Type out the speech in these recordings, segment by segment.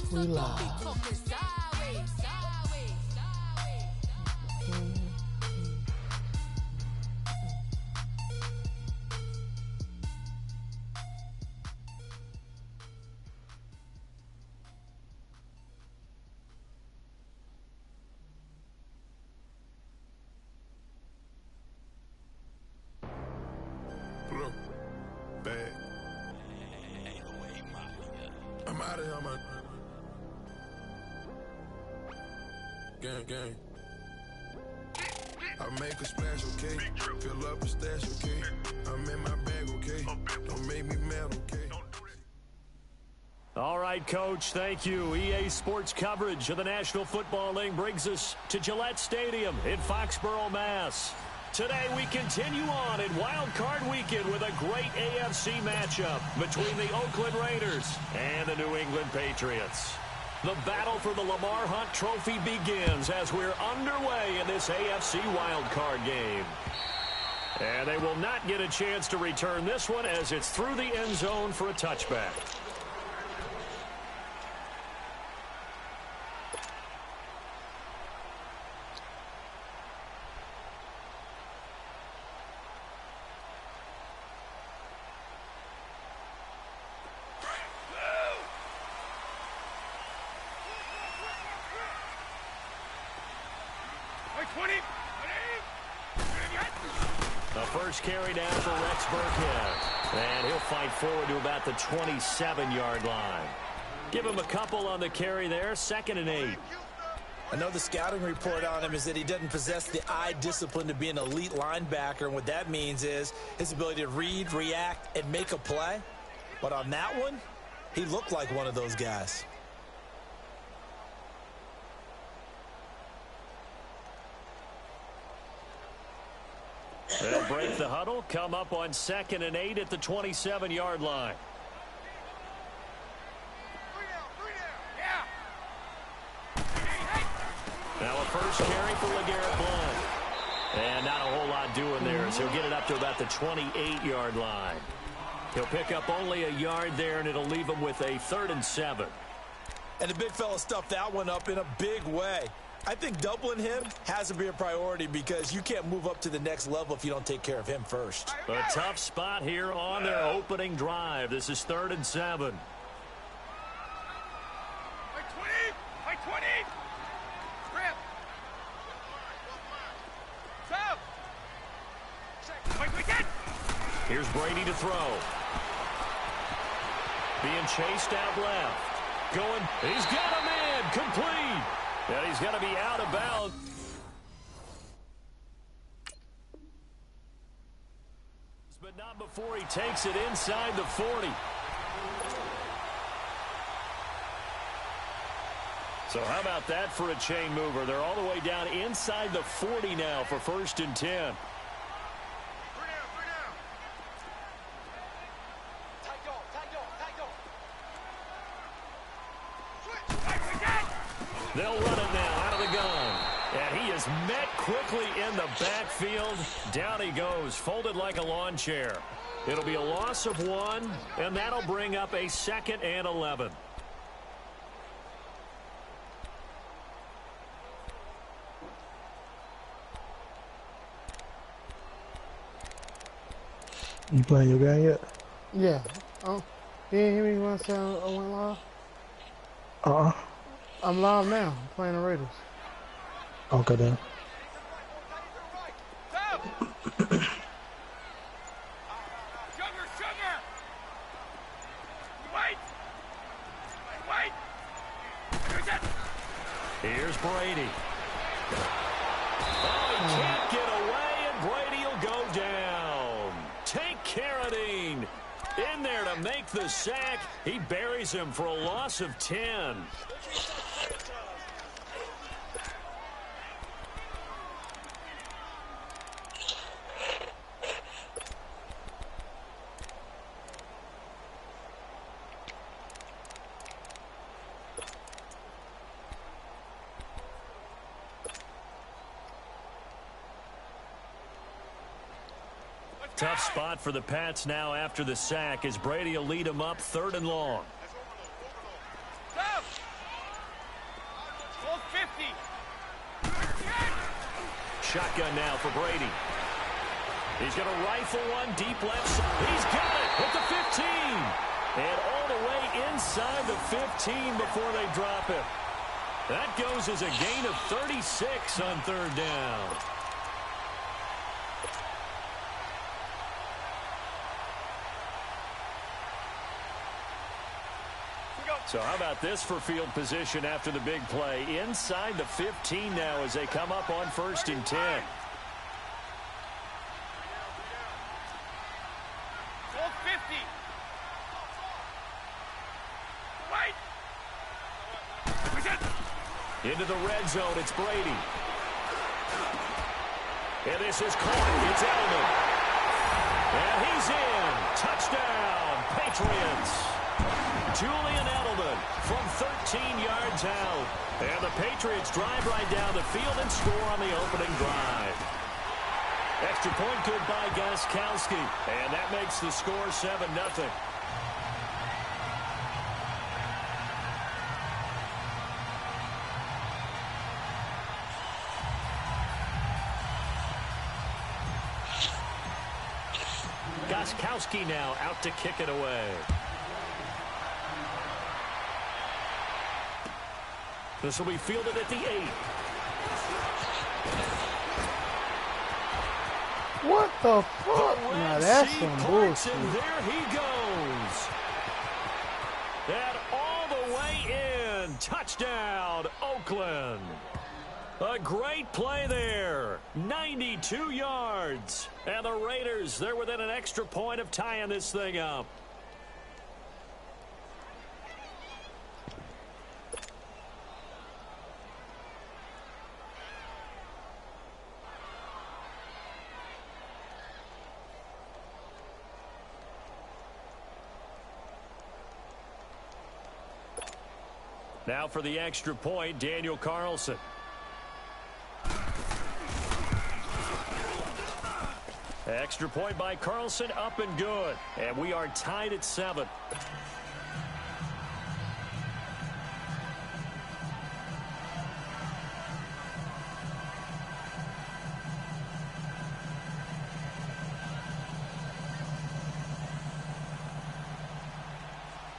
We live. Bad. I'm out of here, man. Gang. I make a splash, okay? Fill up a stash, okay? I'm in my bag, okay? Don't make me mad, okay? All right, Coach, thank you. EA Sports coverage of the National Football League brings us to Gillette Stadium in Foxborough, Mass. Today we continue on in Wild Card Weekend with a great AFC matchup between the Oakland Raiders and the New England Patriots. The battle for the Lamar Hunt Trophy begins as we're underway in this AFC Wild Card game. And they will not get a chance to return this one as it's through the end zone for a touchback. The first carry down for Rex Burkhead. And he'll fight forward to about the 27-yard line. Give him a couple on the carry there, 2nd and 8. I know the scouting report on him is that he doesn't possess the eye discipline to be an elite linebacker. And what that means is his ability to read, react, and make a play. But on that one, he looked like one of those guys. They'll break the huddle, come up on 2nd and 8 at the 27-yard line. Now a first carry for LeGarrette Blount. And not a whole lot doing there as he'll get it up to about the 28-yard line. He'll pick up only a yard there, and it'll leave him with a 3rd and 7. And the big fella stuffed that one up in a big way. I think doubling him has to be a priority because you can't move up to the next level if you don't take care of him first. A tough spot here on their opening drive. This is 3rd and 7. Here's Brady to throw. Being chased out left. Going, he's got a man, complete. And he's going to be out of bounds. But not before he takes it inside the 40. So how about that for a chain mover? They're all the way down inside the 40 now for 1st and 10. They'll run it now out of the gun. And he is met quickly in the backfield. Down he goes, folded like a lawn chair. It'll be a loss of 1, and that'll bring up a 2nd and 11. You playing your guy yet? Yeah. Oh, you didn't hear me when I said I went live? I'm live now. I'm playing the Raiders. Okay, then. Here's Brady. Oh, he can't get away, and Brady will go down. Tank Carradine in there to make the sack. He buries him for a loss of 10. Tough spot for the Pats now after the sack as Brady will lead them up 3rd and long. Shotgun now for Brady. He's going to rifle one deep left side. He's got it at the 15. And all the way inside the 15 before they drop it. That goes as a gain of 36 on third down. So how about this for field position after the big play? Inside the 15 now as they come up on 1st and 10. Into the red zone, it's Brady. And this is caught. It's Edelman. And he's in. Touchdown, Patriots. Julian Edelman from 13 yards out. And the Patriots drive right down the field and score on the opening drive. Extra point good by Gostkowski. And that makes the score 7-0. Gostkowski now out to kick it away. This will be fielded at the 8. What the fuck? Now that's some bullshit. And there he goes. And all the way in. Touchdown, Oakland. A great play there. 92 yards. And the Raiders, they're within an extra point of tying this thing up. Now for the extra point, Daniel Carlson. Extra point by Carlson, up and good. And we are tied at 7.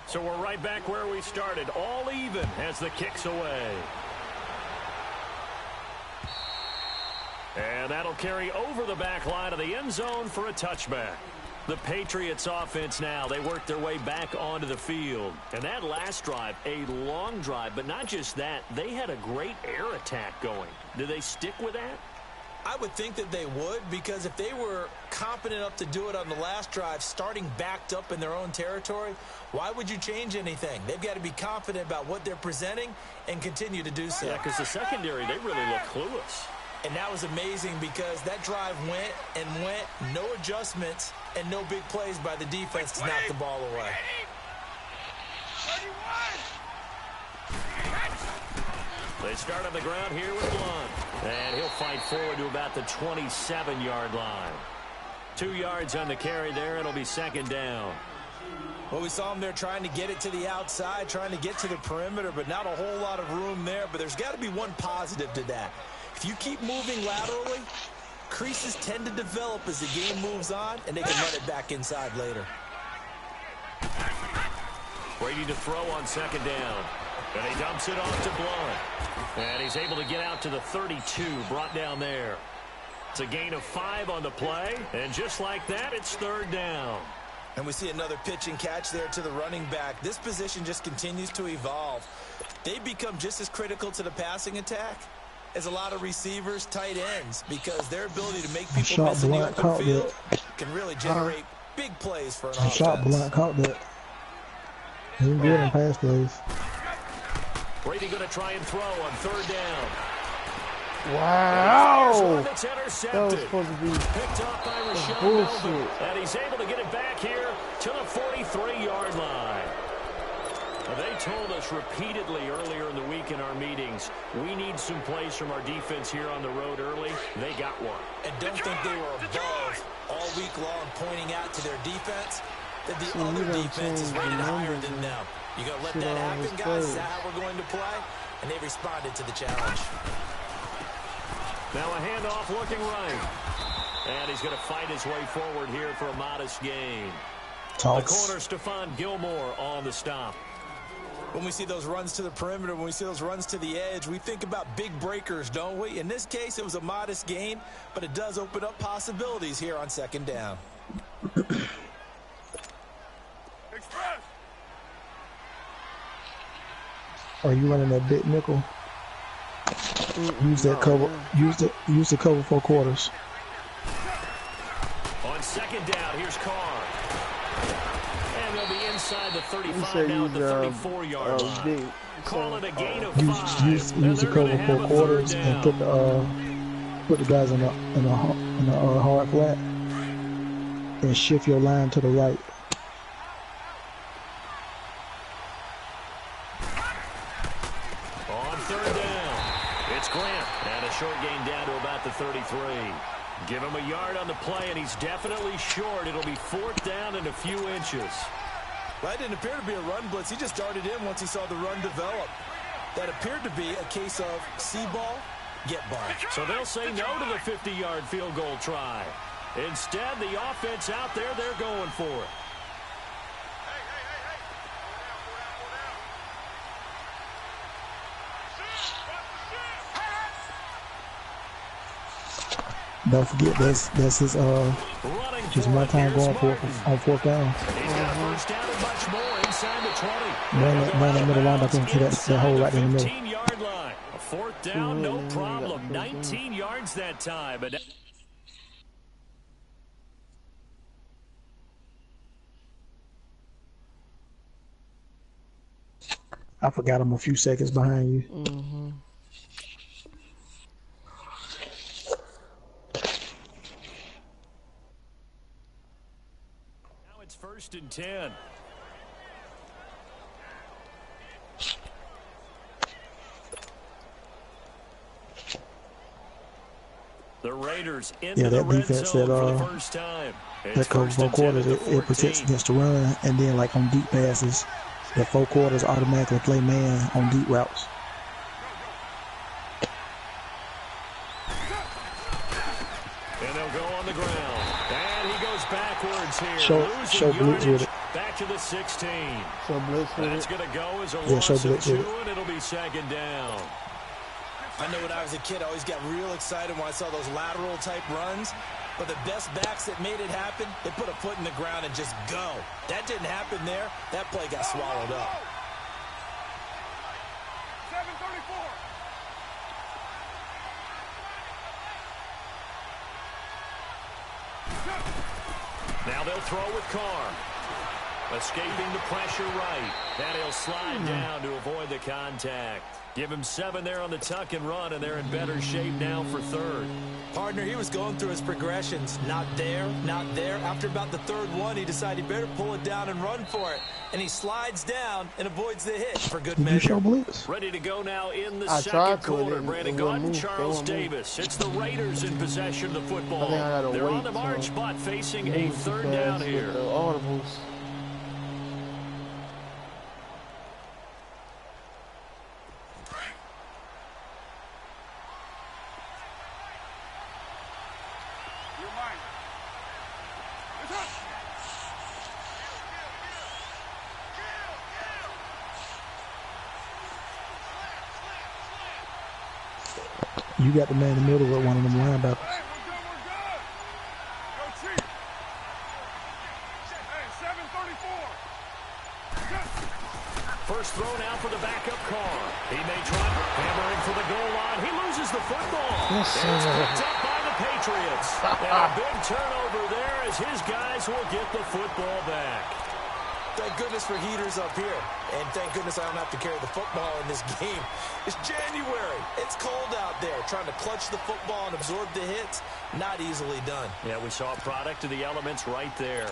So we're right back where we started, all even as the kick's away. And that'll carry over the back line of the end zone for a touchback. The Patriots offense now, they work their way back onto the field. And that last drive, a long drive, but not just that, they had a great air attack going. Do they stick with that? I would think that they would, because if they were confident enough to do it on the last drive, starting backed up in their own territory, why would you change anything? They've got to be confident about what they're presenting and continue to do so. Yeah, because the secondary, they really look clueless. And that was amazing because that drive went and went, no adjustments, and no big plays by the defense to knock the ball away. They start on the ground here with Blunt. And he'll fight forward to about the 27-yard line. 2 yards on the carry there. It'll be second down. Well, we saw him there trying to get it to the outside, trying to get to the perimeter, but not a whole lot of room there. But there's got to be one positive to that. If you keep moving laterally, creases tend to develop as the game moves on, and they can run it back inside later. Brady to throw on second down. And he dumps it off to Blunt. And he's able to get out to the 32, brought down there. It's a gain of 5 on the play. And just like that, it's third down. And we see another pitch and catch there to the running back. This position just continues to evolve. They become just as critical to the passing attack as a lot of receivers, tight ends, because their ability to make people miss in the open field can really generate big plays for an offense. Shot Blunt caught that. He didn't get in pass plays. Brady going to try and throw on third down. Wow! That's intercepted. That was supposed to be picked off by Rashawn Melvin. And he's able to get it back here to the 43-yard line. They told us repeatedly earlier in the week in our meetings, we need some plays from our defense here on the road early. They got one. And don't think they were above all week long pointing out to their defense that the other defense is rated higher than them. You going to let that happen, guys? Is that how we're going to play? And they responded to the challenge. Now a handoff looking right. And he's going to fight his way forward here for a modest gain. The corner, Stephon Gilmore on the stop. When we see those runs to the perimeter, when we see those runs to the edge, we think about big breakers, don't we? In this case, it was a modest gain, but it does open up possibilities here on second down. Are you running that big nickel? Use that cover. Use the cover 4 quarters. On second down, here's Carr. And they'll be inside the 35 now at the 34-yard line. Call it a gain of 5. Use the cover 4 quarters and put the guys in a hard flat and shift your line to the right. On third down, it's Grant. And a short gain down to about the 33. Give him a yard on the play, and he's definitely short. It'll be 4th down and a few inches. Well, that didn't appear to be a run blitz. He just darted in once he saw the run develop. That appeared to be a case of see ball, get ball. So they'll say no to the 50-yard field goal try. Instead, the offense out there, they're going for it. Don't forget that's his one time going for on 4th down. He's got a first down and much more inside the 20. Man, that middle linebacker into that hole right in the middle. 15-yard line. A 4th down, no problem. 19 yards that time. But I forgot I'm a few seconds behind you. now it's 1st and 10. The Raiders into the red defense zone for the first time. That covers 4 quarters, it protects against the run, and then like on deep passes, the 4 quarters automatically play man on deep routes. And they'll go on the ground. And he goes backwards here. Show blitz with it. Back to the 16. So blitz with That's it. going to go as a loss of 2, and it'll be 2nd down. I know when I was a kid, I always got real excited when I saw those lateral-type runs. But the best backs that made it happen, they put a foot in the ground and just go. That didn't happen there. That play got swallowed up. 734. Now they'll throw with Carr. Escaping the pressure right. And he'll slide down to avoid the contact. Give him 7 there on the tuck and run, and they're in better shape now for 3rd. Partner, he was going through his progressions. Not there, not there. After about the 3rd one, he decided he better pull it down and run for it. And he slides down and avoids the hit for good measure. Ready to go now in the 2nd quarter. Brandon Gordon, Charles Davis. It's the Raiders in possession of the football. They're on the march, but facing a 3rd down here. You got the man in the middle with one of them linebackers. First throw now for the backup Carr. He may try hammering for the goal line. He loses the football. It's picked up by the Patriots. And a big turnover there as his guys will get the football back. Thank goodness for heaters up here. And thank goodness I don't have to carry the football in this game. It's January. It's cold out there. Trying to clutch the football and absorb the hits, not easily done. Yeah, we saw a product of the elements right there.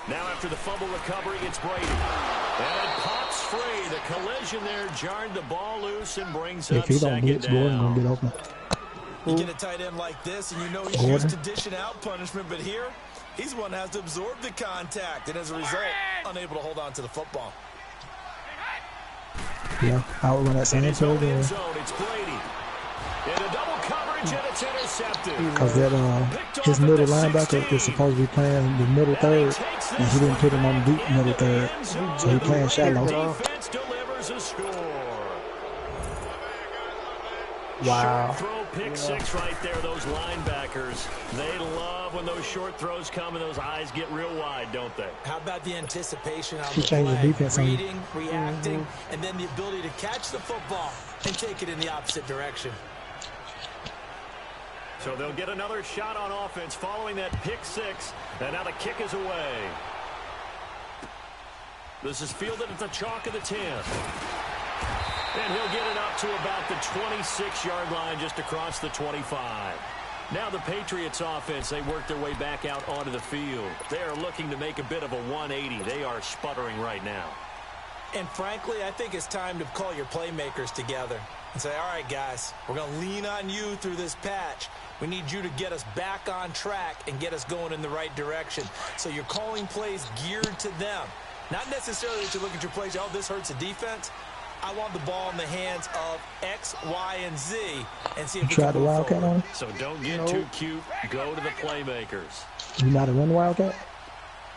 Now Now after the fumble recovery, it's Brady. And it pops free. The collision there jarred the ball loose and brings up second down. Gordon gonna get open. You get a tight end like this, and you know he's used to dishing out punishment, but here, he's one that has to absorb the contact, and as a result, unable to hold on to the football. Yeah, out run that same It's Brady. In a double coverage, and it's intercepted. Because that his middle linebacker is supposed to be playing the middle third, and he didn't put him on the deep middle third, so he playing shallow. Defense delivers a score. Wow. Short throw, pick six right there. Those linebackers, they love when those short throws come and those eyes get real wide, don't they? How about the anticipation on the play, defense reading, reacting, and then the ability to catch the football and take it in the opposite direction. So they'll get another shot on offense following that pick six, and now the kick is away. This is fielded at the chalk of the 10. And he'll get it up to about the 26-yard line, just across the 25. Now the Patriots offense, they work their way back out onto the field. They are looking to make a bit of a 180. They are sputtering right now. And frankly, I think it's time to call your playmakers together and say, all right, guys, we're going to lean on you through this patch. We need you to get us back on track and get us going in the right direction. So you're calling plays geared to them. Not necessarily that you look at your plays, oh, this hurts the defense. I want the ball in the hands of X, Y, and Z and see if we can the Wildcat on him? So don't get too cute. Go to the playmakers. You know how to run the Wildcat?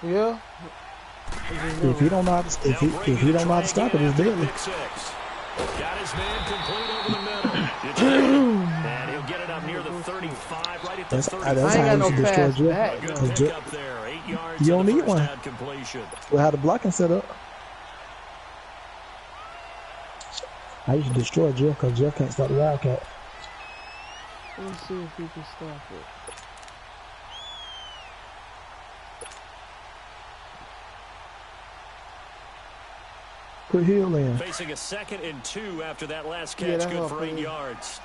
Yeah. If you don't know how to, if you don't know how to stop it, it's deadly. Got his man complete over the middle. And he'll get it up near the 35, right at the 35. That's how you should destroy Jeff. You don't need one. Well, how the blocking set up. I used to destroy Jeff because Jeff can't stop the Wildcat. Let's see if he can stop it. Put Hill in. Facing a 2nd and 2 after that last catch, good for 8 yards.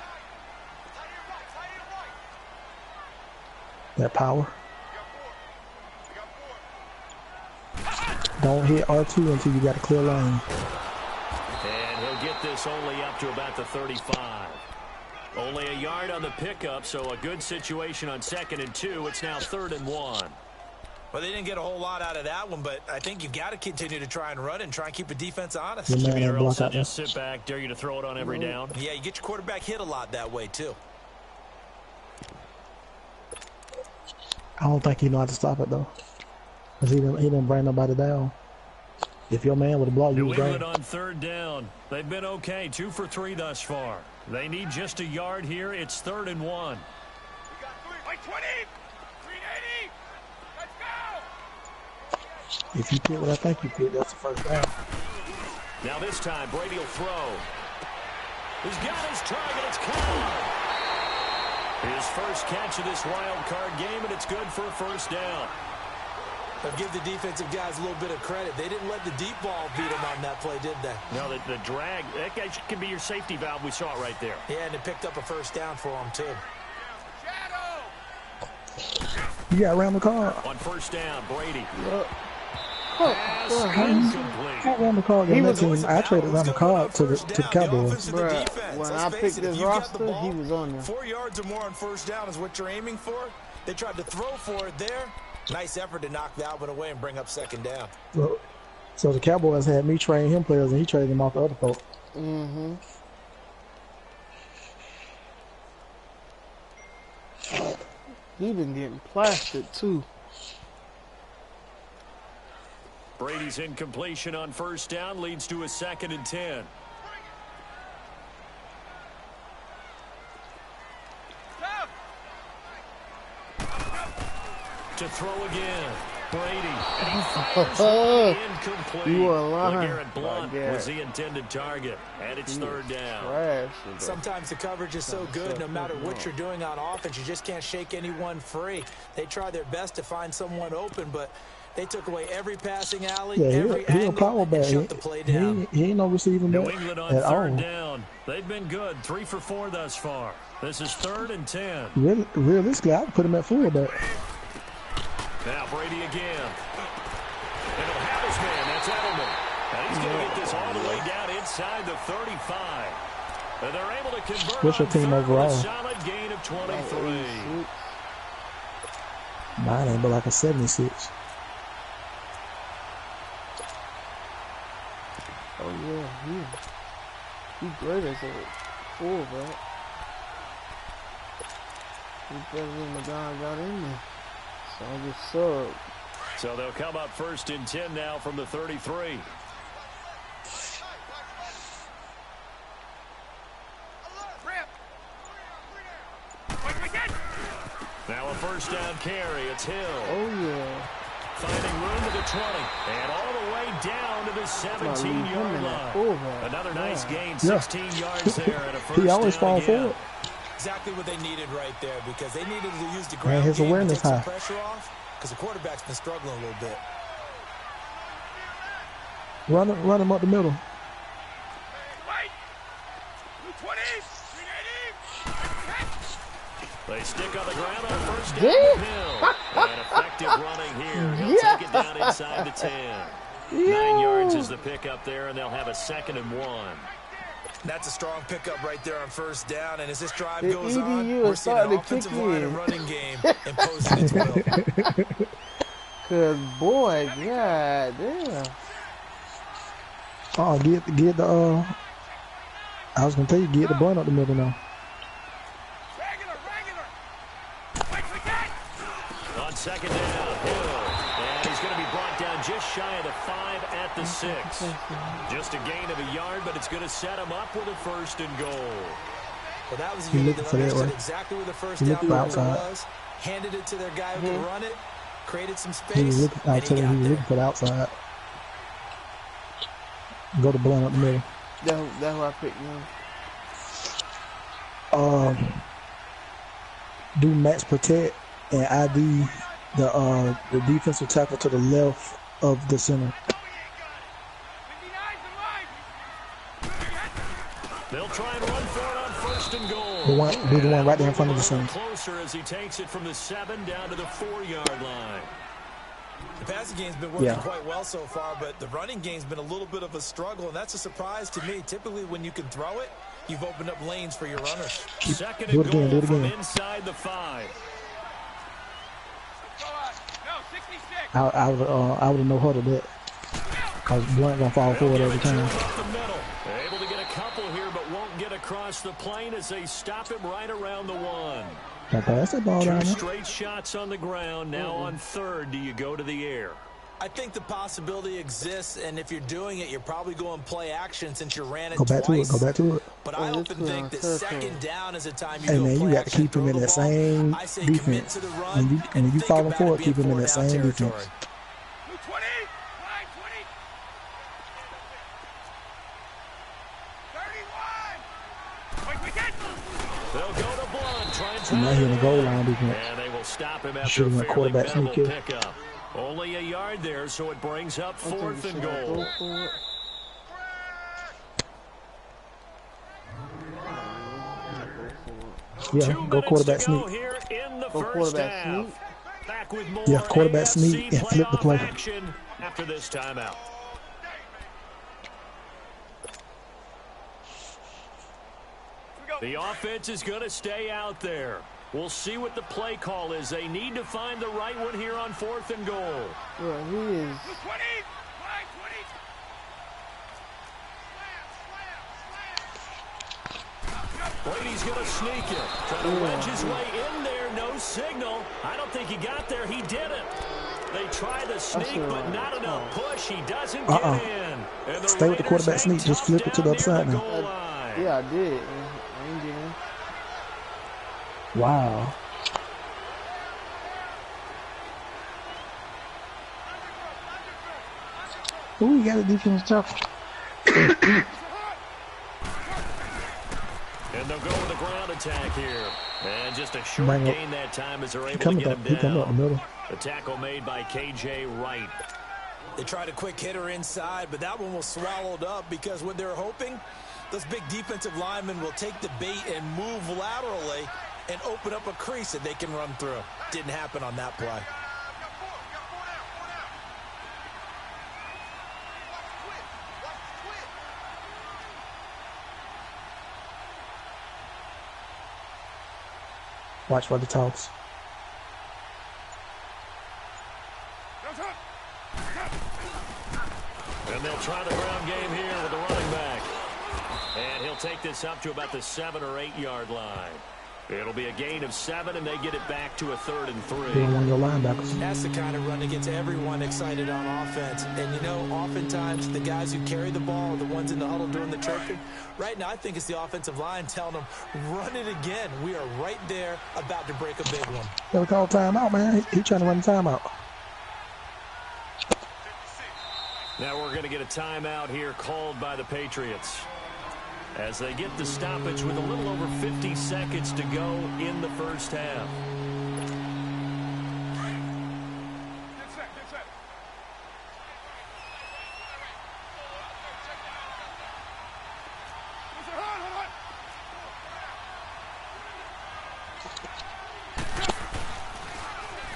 That power. Don't hit R2 until you got a clear lane. And he'll get this only up to about the 35. Only a yard on the pickup, so a good situation on 2nd and 2. It's now 3rd and 1. Well, they didn't get a whole lot out of that one, but I think you've got to continue to try and run and try and keep the defense honest. Or else they'll just sit back, dare you to throw it on every down. Yeah, you get your quarterback hit a lot that way, too. I don't think he know how to stop it, though. Because he didn't bring nobody down. If your man would have blocked you, New England on 3rd down. They've been okay, 2 for 3 thus far. They need just a yard here. It's 3rd and 1. We got 320. 380. Let's go. If you pick what I think you pick, that's the 1st down. Now this time, Brady will throw. He's got his target. It's caught. His first catch of this wild card game, and it's good for a 1st down. I'll give the defensive guys a little bit of credit. They didn't let the deep ball beat them on that play, did they? No, the drag, that guy can be your safety valve. We saw it right there. Yeah, and it picked up a 1st down for them, too. You got around the car. On 1st down, Brady. I ran the car against that team. I traded around the car to the Cowboys. Bruh, when I picked this roster, he was on there. 4 yards or more on 1st down is what you're aiming for. They tried to throw for it there. Nice effort to knock that one away and bring up 2nd down. So the Cowboys had me train him players, and he traded them off the other folks. Mm-hmm. He been getting plastered, too. Brady's incompletion on 1st down leads to a 2nd and 10. To throw again, Brady. And he fires incomplete. You are lying. LeGarrette Blount was the intended target, and it's 3rd down. Trash. Sometimes the coverage is so good, no matter what you're doing on offense, you just can't shake anyone free. They try their best to find someone open, but they took away every passing alley, every angle, power back. And shut the play down. He ain't no receiving back New England on 3rd down. They've been good, 3 for 4 thus far. This is 3rd and 10. Realistically, I'd put him at fullback. Now Brady again. all the way down inside the 35. And they're able to convert. What's your team overall? A solid gain of 23. Mine ain't but like a 76. Oh yeah, he great as a fullback. He's better than the guy I got in there. So I just subbed. So they'll come up 1st and 10 now from the 33. Now a 1st down carry. It's Hill. Oh yeah. Finding room to the 20. And all the way down to the 17-yard line. Another nice gain, 16 yards there at a 1st down. He always fall forward. Exactly what they needed right there, because they needed to use the ground his game awareness to take high. some pressure off, because the quarterback's been struggling a little bit. Run him up the middle. They stick on the ground on 1st down with Hill. And effective running here. He'll take it down inside the 10. 9 yards is the pickup there, and they'll have a 2nd and 1. That's a strong pickup right there on 1st down, and as this drive The goes on, EDU we're is seeing an starting to offensive kick line in. and running game imposing its will. Cause boy, god damn. Oh, get the I was gonna tell you, get the blunt up the middle now. On 2nd down, Hill. And he's going to be brought down just shy of the 5 at the 6. Just a gain of a yard, but it's going to set him up with a 1st and goal. Well, that was He looking for that one. exactly where the 1st He down looking for outside. was. Handed it to their guy who could run it, created some space. He was looking. I'll tell you, he was looking for the outside. Go to blunt up the middle. That's who I picked him. Do max protect and ID the defensive tackle to the left of the center. They'll try and run for it on 1st and goal. Do the one right there in front of the center. Closer as he takes it from the 7 down to the 4-yard line. The passing game's been working quite well so far, but the running game's been a little bit of a struggle, and that's a surprise to me. Typically, when you can throw it, you've opened up lanes for your runners. 2nd and goal from inside the 5. I would have no huddle that. Cause Blunt gonna fall forward every time. Able to get a couple here, but won't get across the plane as they stop him right around the 1. Pass that ball down 2 there. straight shots on the ground. Now on 3rd, do you go to the air? I think the possibility exists, and if you're doing it, you're probably going play action since you ran it Go back twice. to it. Go back to it. But I often think that 2nd down is a time you Hey go man, play you got to action, keep him in throw that the ball. same I say commit defense. to the run, When you think falling about forward, it keep being him in that 4 down same territory. defense. They'll go to Blunt, try and So now he in the goal line defense. and they will stop him after Shooting a a fairly quarterback minimal sneak here. pickup. Only a yard there, so it brings up 4th and goal. Yeah, go quarterback sneak. Go quarterback sneak. Back with more Yeah, quarterback AFC sneak and flip the play. action after this timeout. The offense is going to stay out there. We'll see what the play call is. They need to find the right one here on 4th and goal. Yeah, he is. Brady's going to sneak it. Trying to wedge his way in there. No signal. I don't think he got there. He didn't. They try the sneak, but not enough push. He doesn't get in. And Stay with the quarterback sneak. Just flip it to the upside now. Yeah, I did. I ain't getting. Wow. Ooh, you got a defense tackle. And they'll go with the ground attack here. And just a short gain that time as they're able to get him He coming up the down. middle. The tackle made by K.J. Wright. They tried a quick hitter inside, but that one was swallowed up because what they're hoping, those big defensive linemen will take the bait and move laterally and open up a crease that they can run through. Didn't happen on that play. Watch for the toss. And they'll try the ground game here with the running back. And he'll take this up to about the 7 or 8 yard line. It'll be a gain of 7, and they get it back to a 3rd and 3. One of your linebackers. That's the kind of run that gets everyone excited on offense. And, you know, oftentimes the guys who carry the ball are the ones in the huddle doing the chirping. Right now, I think it's the offensive line telling them, run it again. We are right there about to break a big one. Yeah, we call timeout, man. He's trying to run timeout. Now we're going to get a timeout here called by the Patriots as they get the stoppage with a little over 50 seconds to go in the first half.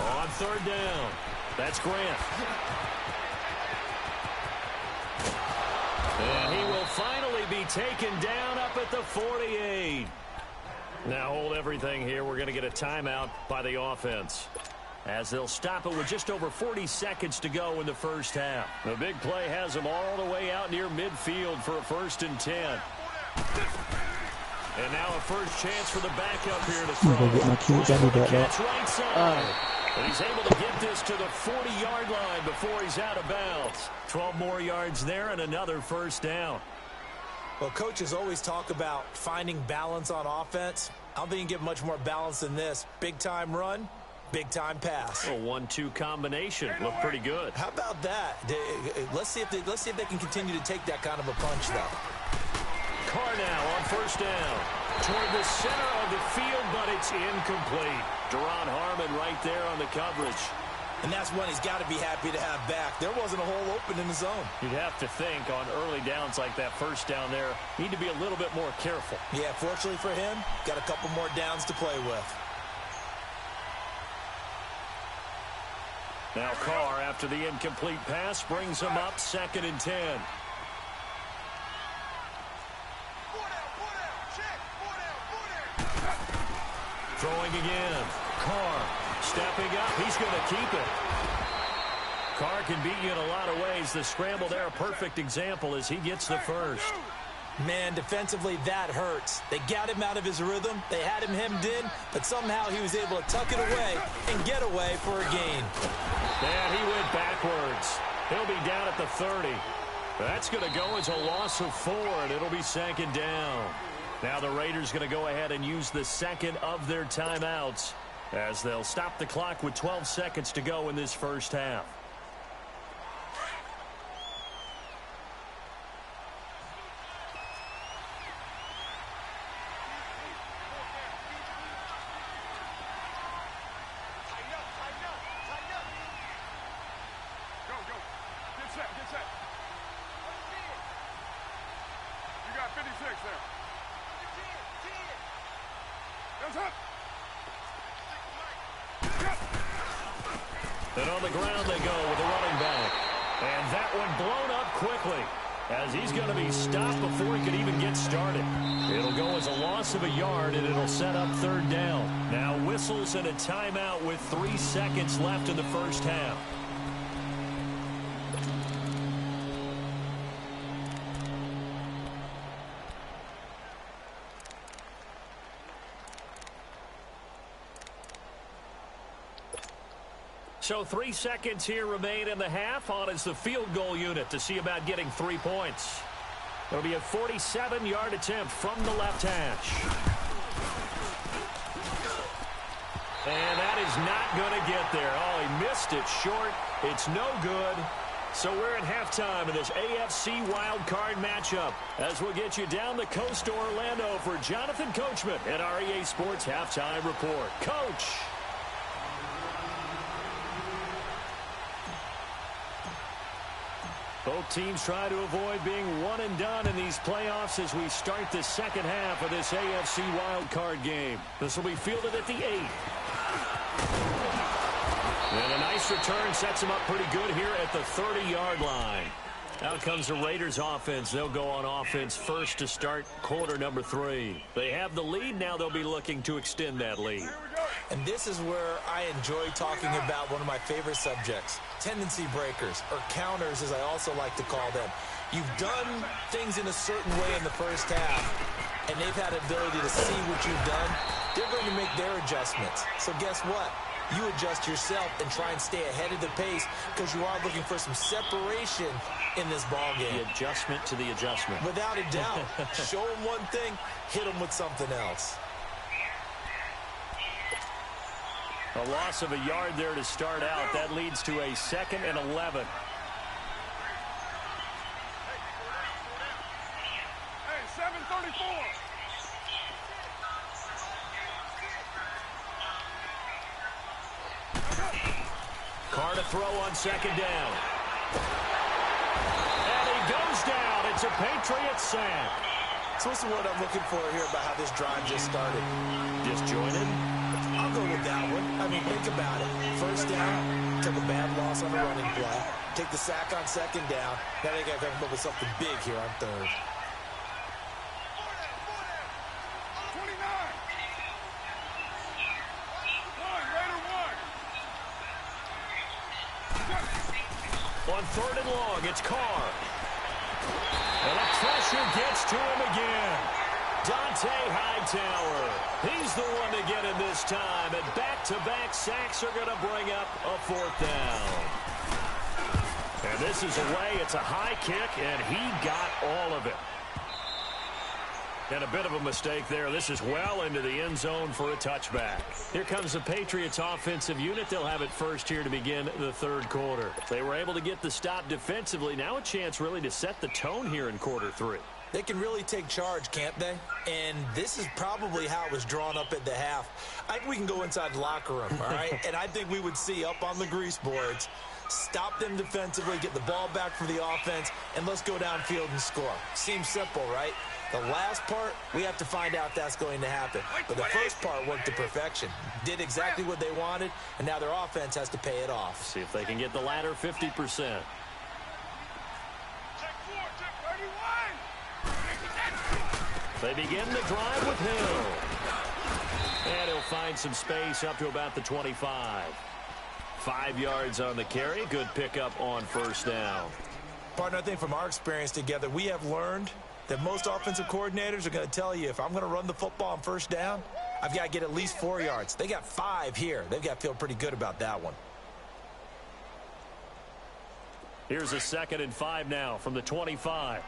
On 3rd down, that's Grant. And he will finally be taken down up at the 48. Now hold everything here. We're going to get a timeout by the offense as they'll stop it with just over 40 seconds to go in the first half. The big play has them all the way out near midfield for a 1st and 10. And now a first chance for the backup here to throw. I'm going to get my kids. I need that. Catch right side. And he's able to get this to the 40-yard line before he's out of bounds. 12 more yards there and another 1st down. Well, coaches always talk about finding balance on offense. I don't think you can get much more balance than this. Big-time run, big-time pass. A 1-2 combination. Looked pretty good. How about that? Let's see if they can continue to take that kind of a punch, though. Carr now on 1st down. Toward the center of the field, but it's incomplete. Deron Harmon right there on the coverage. And that's one he's got to be happy to have back. There wasn't a hole open in the zone. You'd have to think on early downs like that 1st down there, need to be a little bit more careful. Yeah, fortunately for him, got a couple more downs to play with. Now Carr, after the incomplete pass, brings him up 2nd and 10. Throwing again. Carr stepping up. He's going to keep it. Carr can beat you in a lot of ways. The scramble there, a perfect example as he gets the first. Man, defensively, that hurts. They got him out of his rhythm. They had him hemmed in, but somehow he was able to tuck it away and get away for a gain. And he went backwards. He'll be down at the 30. That's going to go as a loss of 4, and it'll be 2nd down. Now the Raiders going to go ahead and use the 2nd of their timeouts as they'll stop the clock with 12 seconds to go in this first half. Get set. You got 56 there. And on the ground they go with the running back. And that one blown up quickly as he's going to be stopped before he could even get started. It'll go as a loss of a yard, and it'll set up 3rd down. Now whistles and a timeout with 3 seconds left in the first half. So 3 seconds here remain in the half. On is the field goal unit to see about getting 3 points. It'll be a 47-yard attempt from the left hash. And that is not going to get there. Oh, he missed it short. It's no good. So we're at halftime in this AFC wildcard matchup as we'll get you down the coast to Orlando for Jonathan Coachman at our EA Sports Halftime Report. Coach. Both teams try to avoid being one and done in these playoffs as we start the second half of this AFC wildcard game. This will be fielded at the 8. And a nice return sets them up pretty good here at the 30-yard line. Out comes the Raiders offense. They'll go on offense first to start quarter number 3. They have the lead. Now they'll be looking to extend that lead. Here we go. And this is where I enjoy talking about one of my favorite subjects, tendency breakers, or counters as I also like to call them. You've done things in a certain way in the first half, and they've had the ability to see what you've done. They're going to make their adjustments. So guess what? You adjust yourself and try and stay ahead of the pace because you are looking for some separation in this ball game. The adjustment to the adjustment. Without a doubt. Show them one thing, hit them with something else. A loss of a yard there to start out. That leads to a 2nd and 11. Hey, 7:34. Carr to throw on 2nd down. And he goes down. It's a Patriots sack. So what's the word I'm looking for here about how this drive just started? Disjointed? I'll go with that one. I mean, think about it. First down, took a bad loss on a running play. Take the sack on 2nd down. Now they got to come up with something big here on 3rd. 29. On 3rd and long, it's Carr. And the pressure gets to him again. Dante Hightower. He's the one to get it this time. And back-to-back sacks are going to bring up a 4th down. And this is away. It's a high kick, and he got all of it. And a bit of a mistake there. This is well into the end zone for a touchback. Here comes the Patriots offensive unit. They'll have it first here to begin the 3rd quarter. They were able to get the stop defensively. Now a chance really to set the tone here in quarter 3. They can really take charge, can't they? And this is probably how it was drawn up at the half. I think we can go inside the locker room, all right? And I think we would see up on the grease boards, stop them defensively, get the ball back for the offense, and let's go downfield and score. Seems simple, right? The last part, we have to find out if that's going to happen. But the first part worked to perfection. Did exactly what they wanted, and now their offense has to pay it off. See if they can get the latter 50%. They begin the drive with Hill. And he'll find some space up to about the 25. 5 yards on the carry. Good pickup on 1st down. Partner, I think from our experience together, we have learned that most offensive coordinators are going to tell you, if I'm going to run the football on 1st down, I've got to get at least 4 yards. They got 5 here. They've got to feel pretty good about that one. Here's a 2nd and 5 now from the 25.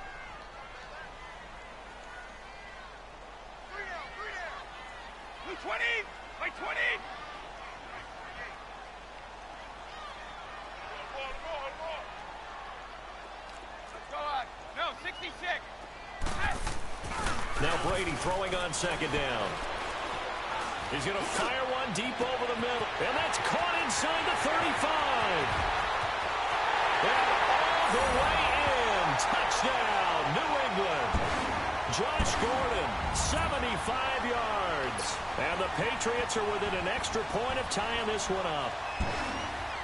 Blue 20! White 20! Go on. No, 66. Now Brady throwing on 2nd down. He's going to fire one deep over the middle. And that's caught inside the 35. And all the way in. Touchdown, New England. Josh Gordon, 75 yards. And the Patriots are within an extra point of tying this one up.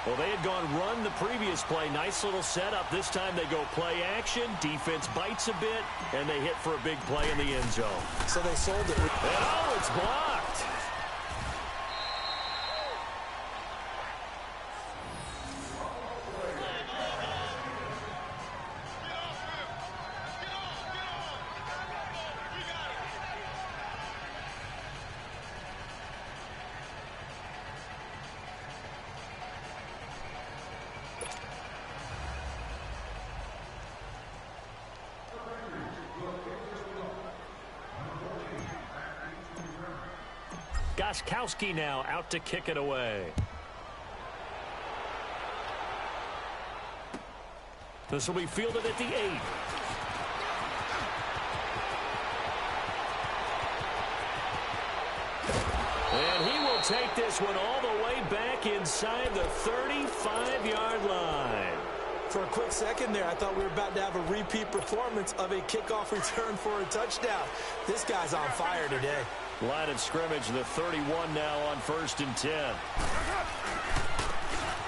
Well, they had gone run the previous play. Nice little setup. This time they go play action. Defense bites a bit, and they hit for a big play in the end zone. So they sold it. And oh, it's blocked. Gostkowski now out to kick it away. This will be fielded at the 8. And he will take this one all the way back inside the 35-yard line. For a quick second there, I thought we were about to have a repeat performance of a kickoff return for a touchdown. This guy's on fire today. Line of scrimmage, the 31 now on 1st and 10.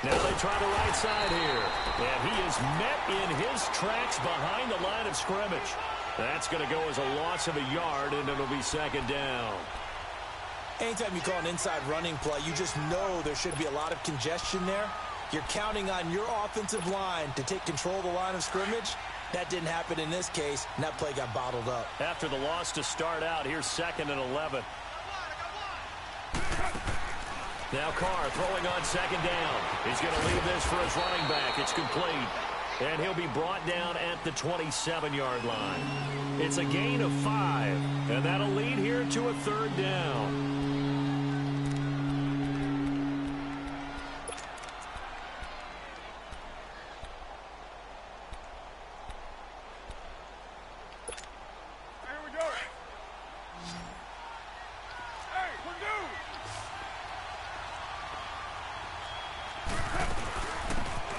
Now they try the right side here. And he is met in his tracks behind the line of scrimmage. That's going to go as a loss of a yard, and it'll be 2nd down. Anytime you call an inside running play, you just know there should be a lot of congestion there. You're counting on your offensive line to take control of the line of scrimmage. That didn't happen in this case, and that play got bottled up. After the loss to start out, here's 2nd and 11. Now Carr throwing on 2nd down. He's going to leave this for his running back. It's complete. And he'll be brought down at the 27-yard line. It's a gain of 5, and that'll lead here to a 3rd down.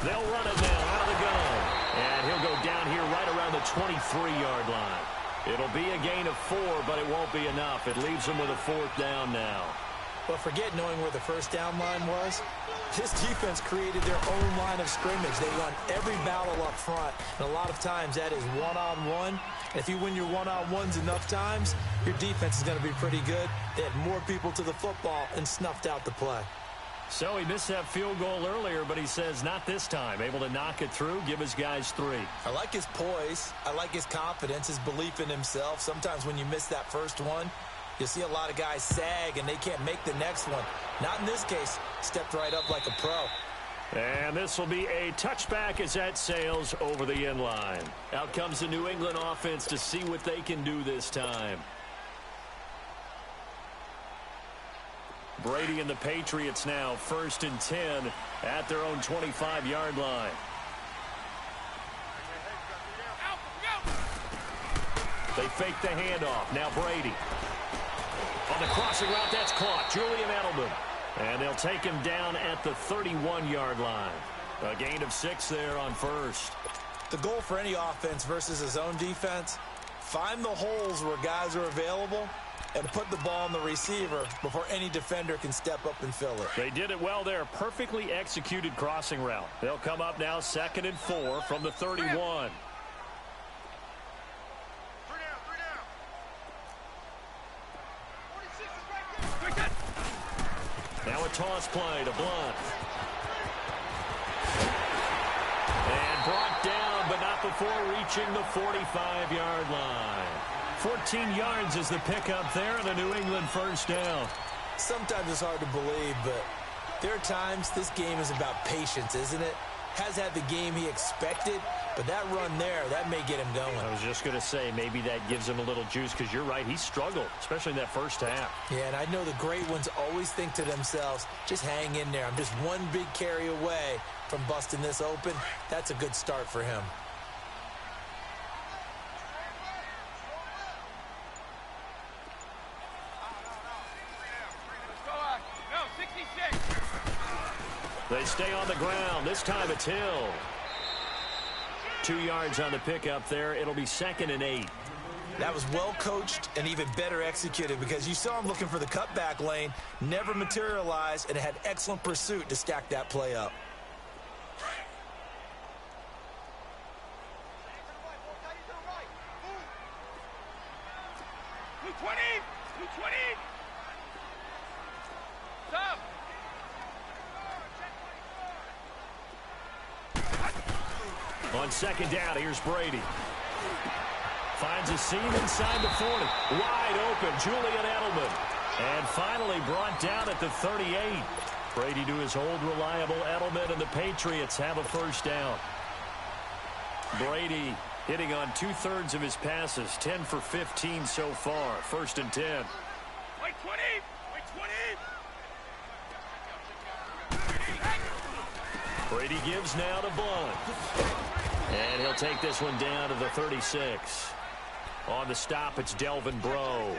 They'll run it now out of the gun. And he'll go down here right around the 23-yard line. It'll be a gain of 4, but it won't be enough. It leaves them with a 4th down now. But forget knowing where the first down line was. This defense created their own line of scrimmage. They won every battle up front. And a lot of times that is one-on-one. And if you win your one-on-ones enough times, your defense is going to be pretty good. They had more people to the football and snuffed out the play. So he missed that field goal earlier, but he says not this time. Able to knock it through, give his guys 3. I like his poise. I like his confidence, his belief in himself. Sometimes when you miss that first one, you see a lot of guys sag and they can't make the next one. Not in this case. Stepped right up like a pro. And this will be a touchback as that sails over the end line. Out comes the New England offense to see what they can do this time. Brady and the Patriots now 1st and 10 at their own 25-yard line. They fake the handoff. Now Brady. On the crossing route, that's caught. Julian Edelman. And they'll take him down at the 31-yard line. A gain of 6 there on 1st. The goal for any offense versus his own defense, find the holes where guys are available and put the ball on the receiver before any defender can step up and fill it. They did it well there. Perfectly executed crossing route. They'll come up now 2nd and 4 from the 31. Now a toss play to Blunt. And brought down, but not before reaching the 45-yard line. 14 yards is the pickup there, and a New England 1st down. Sometimes it's hard to believe, but there are times this game is about patience, isn't it? Has had the game he expected, but that run there, that may get him going. I was just going to say, maybe that gives him a little juice, because you're right, he struggled, especially in that first half. Yeah, and I know the great ones always think to themselves, just hang in there. I'm just one big carry away from busting this open. That's a good start for him. They stay on the ground. This time it's Hill. 2 yards on the pickup there. It'll be 2nd and 8. That was well coached and even better executed because you saw him looking for the cutback lane, never materialized, and had excellent pursuit to stack that play up. On 2nd down, here's Brady. Finds a seam inside the 40. Wide open, Julian Edelman. And finally brought down at the 38. Brady to his old reliable Edelman, and the Patriots have a 1st down. Brady hitting on 2/3 of his passes, 10 for 15 so far. 1st and 10. Wait 20! Wait 20! Brady gives now to Blunt. And he'll take this one down to the 36. On the stop, it's Delvin Breaux.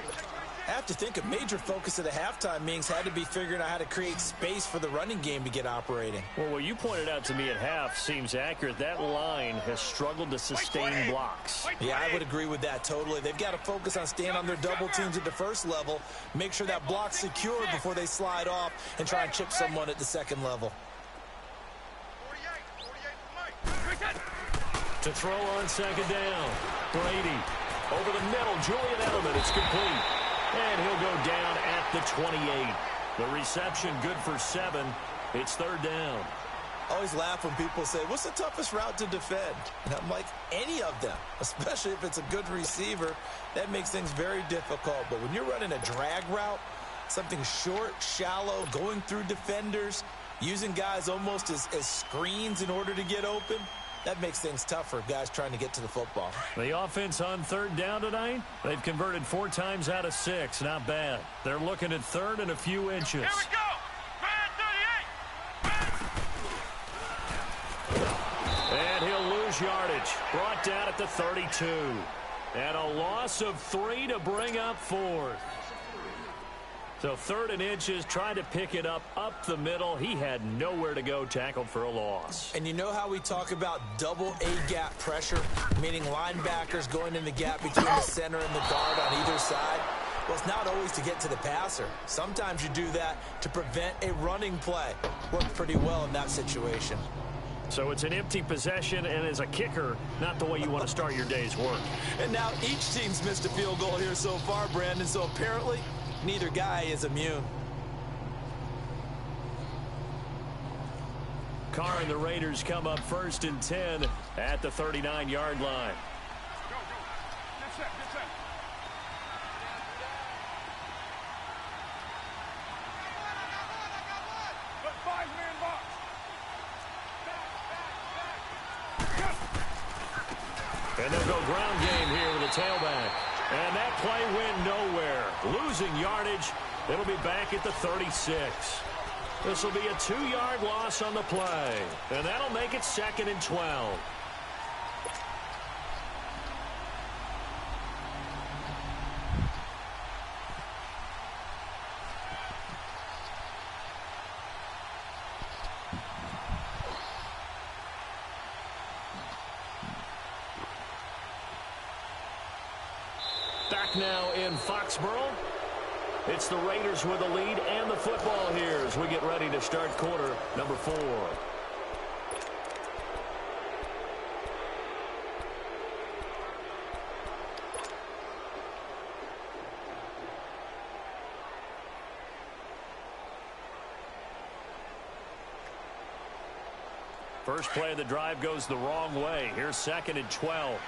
I have to think a major focus of the halftime meetings had to be figuring out how to create space for the running game to get operating. Well, what you pointed out to me at half seems accurate. That line has struggled to sustain blocks. Yeah, I would agree with that totally. They've got to focus on staying on their double teams at the first level, make sure that block's secured before they slide off and try and chip someone at the second level. To throw on 2nd down. Brady over the middle. Julian Edelman. It's complete. And he'll go down at the 28. The reception good for 7. It's 3rd down. I always laugh when people say, what's the toughest route to defend? And I'm like, any of them, especially if it's a good receiver. That makes things very difficult. But when you're running a drag route, something short, shallow, going through defenders, using guys almost as screens in order to get open, that makes things tough for guys trying to get to the football. The offense on 3rd down tonight, they've converted 4 times out of 6. Not bad. They're looking at 3rd and a few inches. Here we go. And he'll lose yardage. Brought down at the 32. And a loss of 3 to bring up 4th. So 3rd and inches, trying to pick it up the middle. He had nowhere to go, tackled for a loss. And you know how we talk about double A-gap pressure, meaning linebackers going in the gap between the center and the guard on either side? Well, it's not always to get to the passer. Sometimes you do that to prevent a running play. Worked pretty well in that situation. So it's an empty possession, and as a kicker, not the way you want to start your day's work. And now each team's missed a field goal here so far, Brandon, so apparently neither guy is immune. Carr and the Raiders come up 1st and 10 at the 39-yard line. Go. Get set. Put 5-man box. And they'll go ground game here with a tailback. And that play went nowhere. Losing yardage. It'll be back at the 36. This will be a 2-yard loss on the play. And that'll make it 2nd and 12. Back now in Foxborough. It's the Raiders with the lead and the football here as we get ready to start quarter number 4. First play of the drive goes the wrong way. Here's 2nd and 12.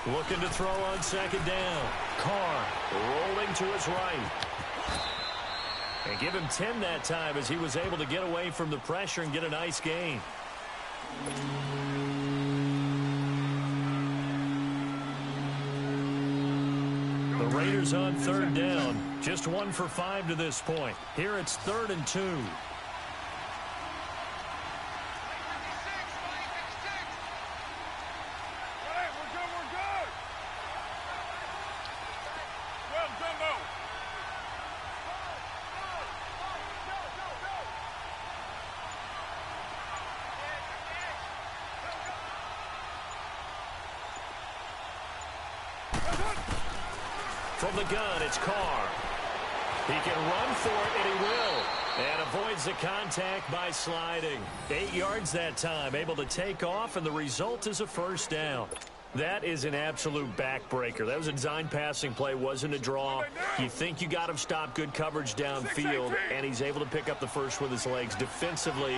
Looking to throw on 2nd down. Carr rolling to his right. And give him 10 that time as he was able to get away from the pressure and get a nice gain. The Raiders on 3rd down. Just 1 for 5 to this point. Here it's 3rd and 2. From the gun, it's Carr. He can run for it, and he will. And avoids the contact by sliding. 8 yards that time, able to take off, and the result is a 1st down. That is an absolute backbreaker. That was a design passing play, wasn't a draw. You think you got him stopped, good coverage downfield, and he's able to pick up the first with his legs. Defensively,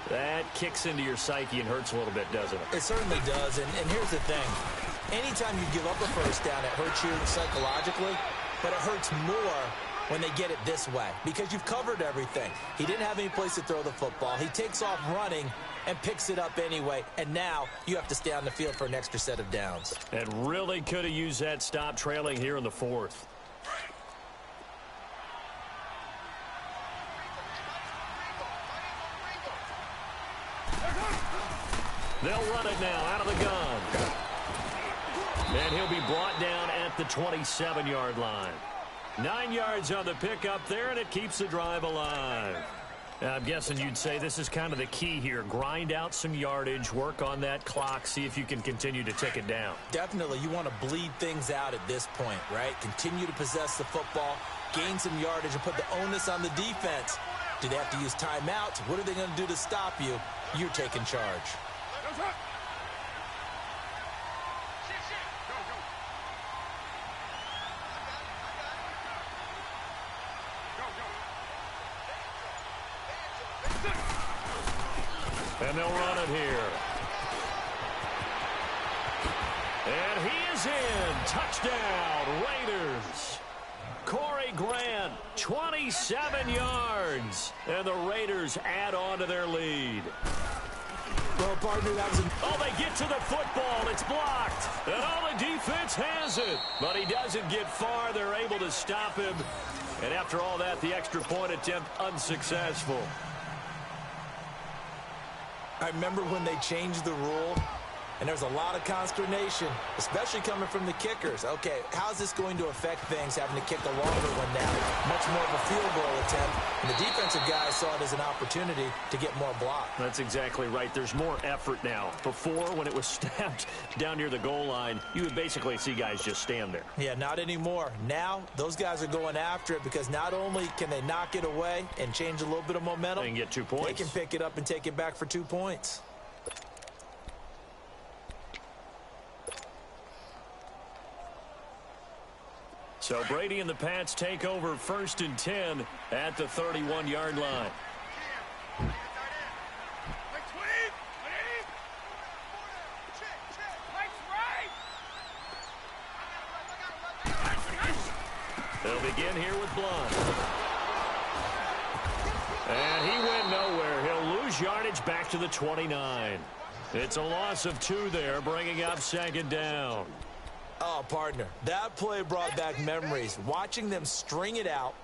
that kicks into your psyche and hurts a little bit, doesn't it? It certainly does, and here's the thing. Anytime you give up a 1st down, it hurts you psychologically, but it hurts more when they get it this way because you've covered everything. He didn't have any place to throw the football. He takes off running and picks it up anyway, and now you have to stay on the field for an extra set of downs. And really could have used that stop trailing here in the 4th. They'll run it now out of the gun. And he'll be brought down at the 27-yard line. 9 yards on the pickup there, and it keeps the drive alive. Now, I'm guessing you'd say this is kind of the key here. Grind out some yardage, work on that clock, see if you can continue to tick it down. Definitely. You want to bleed things out at this point, right? Continue to possess the football, gain some yardage, and put the onus on the defense. Do they have to use timeouts? What are they going to do to stop you? You're taking charge. And they'll run it here. And he is in. Touchdown, Raiders. Corey Grant, 27 yards. And the Raiders add on to their lead. Well, partner, that was Oh, they get to the football. It's blocked. And all the defense has it. But he doesn't get far. They're able to stop him. And after all that, the extra point attempt unsuccessful. I remember when they changed the rule, and there was a lot of consternation, especially coming from the kickers. Okay, how's this going to affect things, having to kick a longer one now? Much more of a field goal attempt, and the defensive guys saw it as an opportunity to get more block. That's exactly right. There's more effort now. Before, when it was snapped down near the goal line, you would basically see guys just stand there. Yeah, not anymore. Now, those guys are going after it because not only can they knock it away and change a little bit of momentum, They can get 2 points. They can pick it up and take it back for 2 points. So Brady and the Pats take over 1st and 10 at the 31-yard line. They'll begin here with Blunt. And he went nowhere. He'll lose yardage back to the 29. It's a loss of 2 there, bringing up 2nd down. Oh, partner, that play brought back memories. Watching them string it out,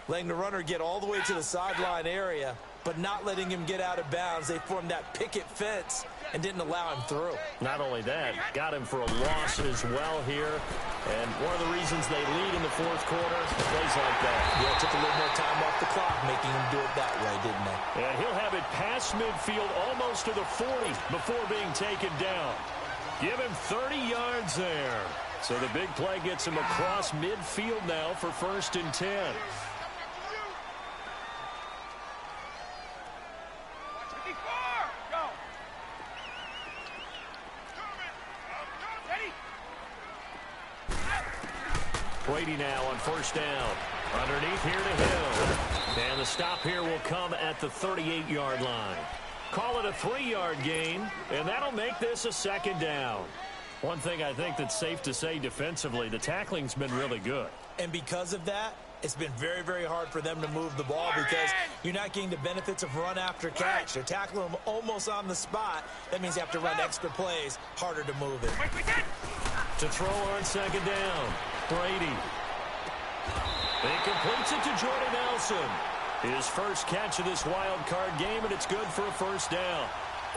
letting the runner get all the way to the sideline area, but not letting him get out of bounds. They formed that picket fence and didn't allow him through. Not only that, got him for a loss as well here. And one of the reasons they lead in the 4th quarter, plays like that. Yeah, it took a little more time off the clock, making him do it that way, didn't they? And he'll have it past midfield almost to the 40 before being taken down. Give him 30 yards there. So the big play gets him across midfield now for 1st and 10. Brady now on 1st down. Underneath here to Hill. And the stop here will come at the 38-yard line. Call it a 3-yard gain, and that'll make this a 2nd down. One thing I think that's safe to say defensively, the tackling's been really good. And because of that, it's been very, very hard for them to move the ball because you're not getting the benefits of run after catch. They're tackling them almost on the spot. That means you have to run extra plays, harder to move it. To throw on 2nd down, Brady. He completes it to Jordy Nelson. His first catch of this wild card game, and it's good for a 1st down.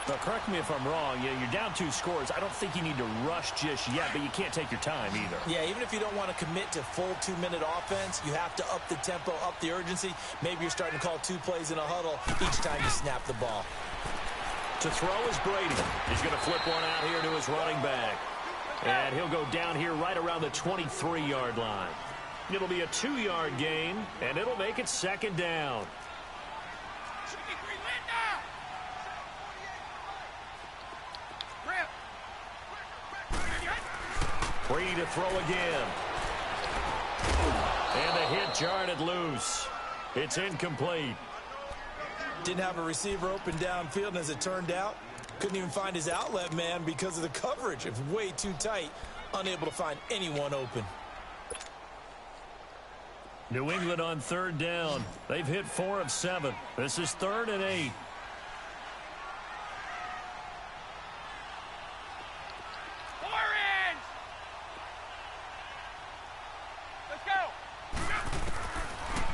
Now, correct me if I'm wrong. You're down 2 scores. I don't think you need to rush just yet, but you can't take your time either. Yeah, even if you don't want to commit to full 2-minute offense, you have to up the tempo, up the urgency. Maybe you're starting to call 2 plays in a huddle each time you snap the ball. To throw is Brady. He's going to flip one out here to his running back. And he'll go down here right around the 23-yard line. It'll be a 2-yard gain, and it'll make it 2nd down. Brady to throw again. And the hit jarred it loose. It's incomplete. Didn't have a receiver open downfield, and as it turned out, couldn't even find his outlet man because of the coverage. It was way too tight, unable to find anyone open. New England on 3rd down. They've hit 4 of 7. This is 3rd and 8.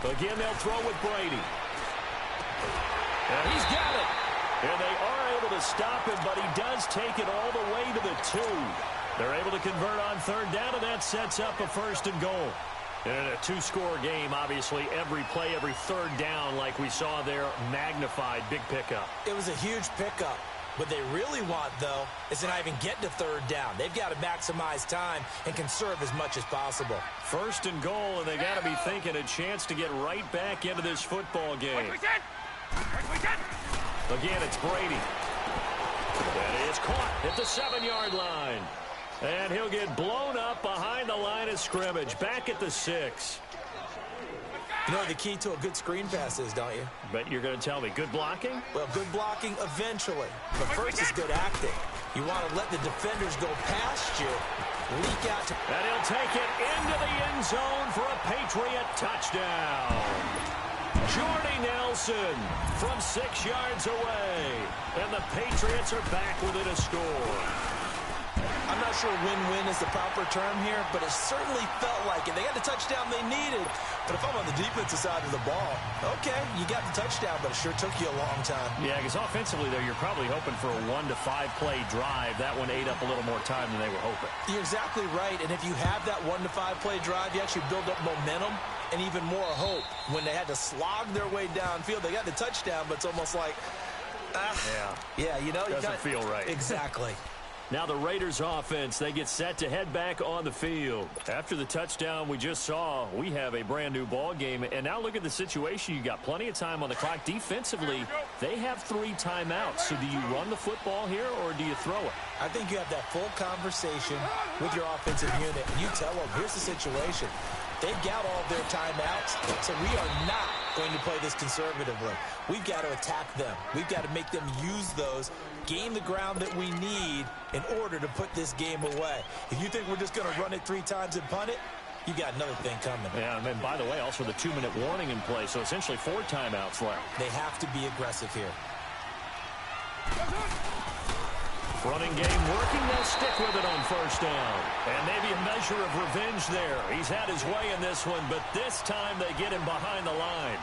Again, they'll throw with Brady. And he's got it. And they are able to stop him, but he does take it all the way to the 2. They're able to convert on 3rd down, and that sets up a 1st and goal. In a 2-score game, obviously, every play, every 3rd down, like we saw there, magnified, big pickup. It was a huge pickup. What they really want, though, is to not even get to third down. They've got to maximize time and conserve as much as possible. First and goal, and they got to be thinking a chance to get right back into this football game. Again, it's Brady. That is caught at the 7-yard line. And he'll get blown up behind the line of scrimmage, back at the 6. You know what the key to a good screen pass is, don't you? Bet you're going to tell me. Good blocking? Well, good blocking eventually. But first is good acting. You want to let the defenders go past you, leak out to... And he'll take it into the end zone for a Patriot touchdown. Jordy Nelson from 6 yards away. And the Patriots are back within a score. I'm not sure win-win is the proper term here, but it certainly felt like it. They got the touchdown they needed. But if I'm on the defensive side of the ball, okay, you got the touchdown, but it sure took you a long time. Yeah, because offensively, though, you're probably hoping for a 1 to 5 play drive. That one ate up a little more time than they were hoping. You're exactly right, and if you have that 1 to 5 play drive, you actually build up momentum and even more hope. When they had to slog their way downfield, they got the touchdown, but it's almost like, yeah, you know, doesn't feel right. Exactly. Now the Raiders offense, they get set to head back on the field. After the touchdown we just saw, we have a brand new ball game. And now look at the situation. You got plenty of time on the clock. Defensively, they have 3 timeouts. So do you run the football here or do you throw it? I think you have that full conversation with your offensive unit. And you tell them, here's the situation. They've got all their timeouts, so we are not going to play this conservatively. We've got to attack them. We've got to make them use those, gain the ground that we need in order to put this game away. If you think we're just going to run it 3 times and punt it, you got another thing coming. Yeah, and by the way, also the 2-minute warning in play, so essentially 4 timeouts left. They have to be aggressive here. Running game working, they'll stick with it on first down. And maybe a measure of revenge there. He's had his way in this one, but this time they get him behind the line.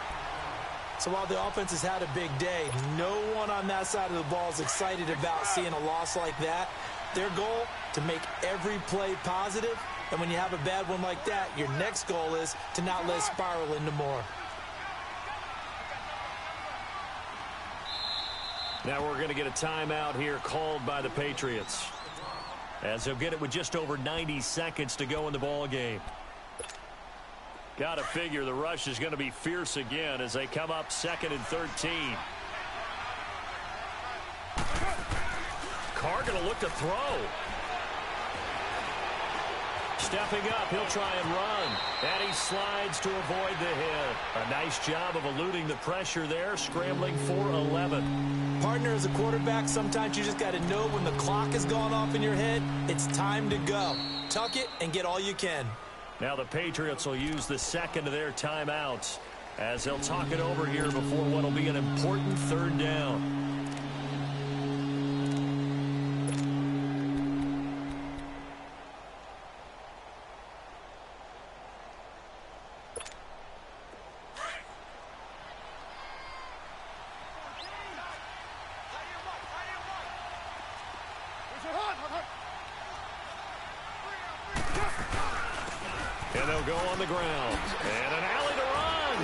So while the offense has had a big day, no one on that side of the ball is excited about seeing a loss like that. Their goal, to make every play positive. And when you have a bad one like that, your next goal is to not let it spiral into more. Now we're going to get a timeout here called by the Patriots, as they'll get it with just over 90 seconds to go in the ball game. Got to figure the rush is going to be fierce again as they come up 2nd and 13. Carr going to look to throw. Stepping up, he'll try and run. And he slides to avoid the hit. A nice job of eluding the pressure there, scrambling for 11. Partner, as a quarterback, sometimes you just got to know when the clock has gone off in your head, it's time to go. Tuck it and get all you can. Now the Patriots will use the 2nd of their timeouts as they'll talk it over here before what will be an important 3rd down. And they'll go on the ground. And an alley to run.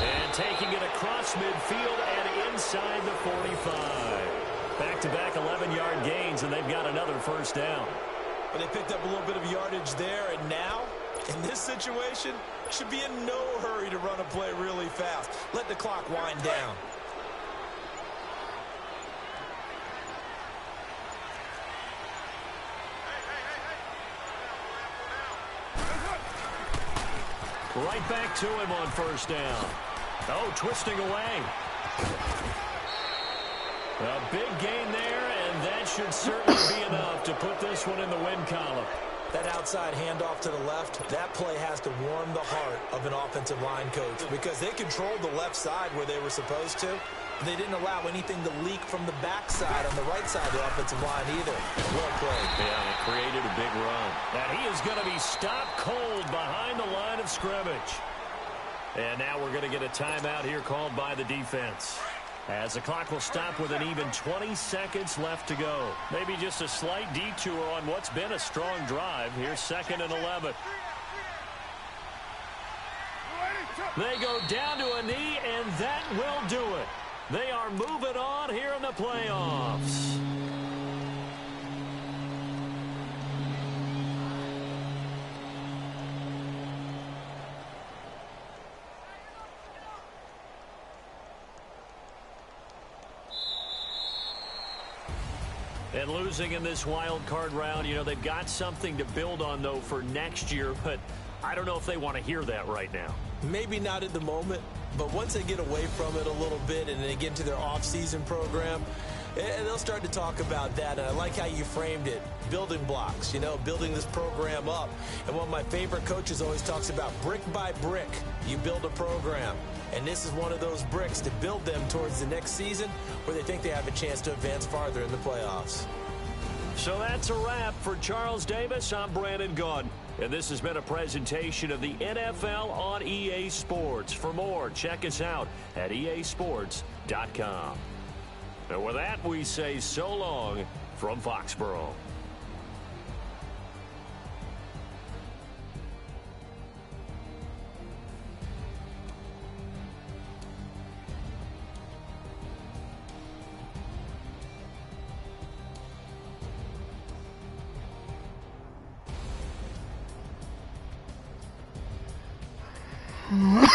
And taking it across midfield and inside the 45. Back-to-back 11-yard gains, and they've got another first down. But they picked up a little bit of yardage there, and now, in this situation, should be in no hurry to run a play really fast. Let the clock wind down. Right back to him on first down. Oh, twisting away. A big gain there, and that should certainly be enough to put this one in the win column. That outside handoff to the left, that play has to warm the heart of an offensive line coach because they controlled the left side where they were supposed to. They didn't allow anything to leak from the backside on the right side of the offensive line either. Well played. Yeah, it created a big run. And he is going to be stopped cold behind the line of scrimmage. And now we're going to get a timeout here called by the defense, as the clock will stop with an even 20 seconds left to go. Maybe just a slight detour on what's been a strong drive. Here's 2nd and 11. They go down to a knee, and that will do it. They are moving on here in the playoffs. And losing in this wild card round, you know, they've got something to build on, though, for next year. But I don't know if they want to hear that right now. Maybe not at the moment, but once they get away from it a little bit and they get into their off-season program, and they'll start to talk about that. And I like how you framed it, building blocks, you know, building this program up. And one of my favorite coaches always talks about brick by brick, you build a program. And this is one of those bricks to build them towards the next season where they think they have a chance to advance farther in the playoffs. So that's a wrap for Charles Davis. I'm Brandon Gaudin. And this has been a presentation of the NFL on EA Sports. For more, check us out at easports.com. And with that, we say so long from Foxborough. Mm-hmm.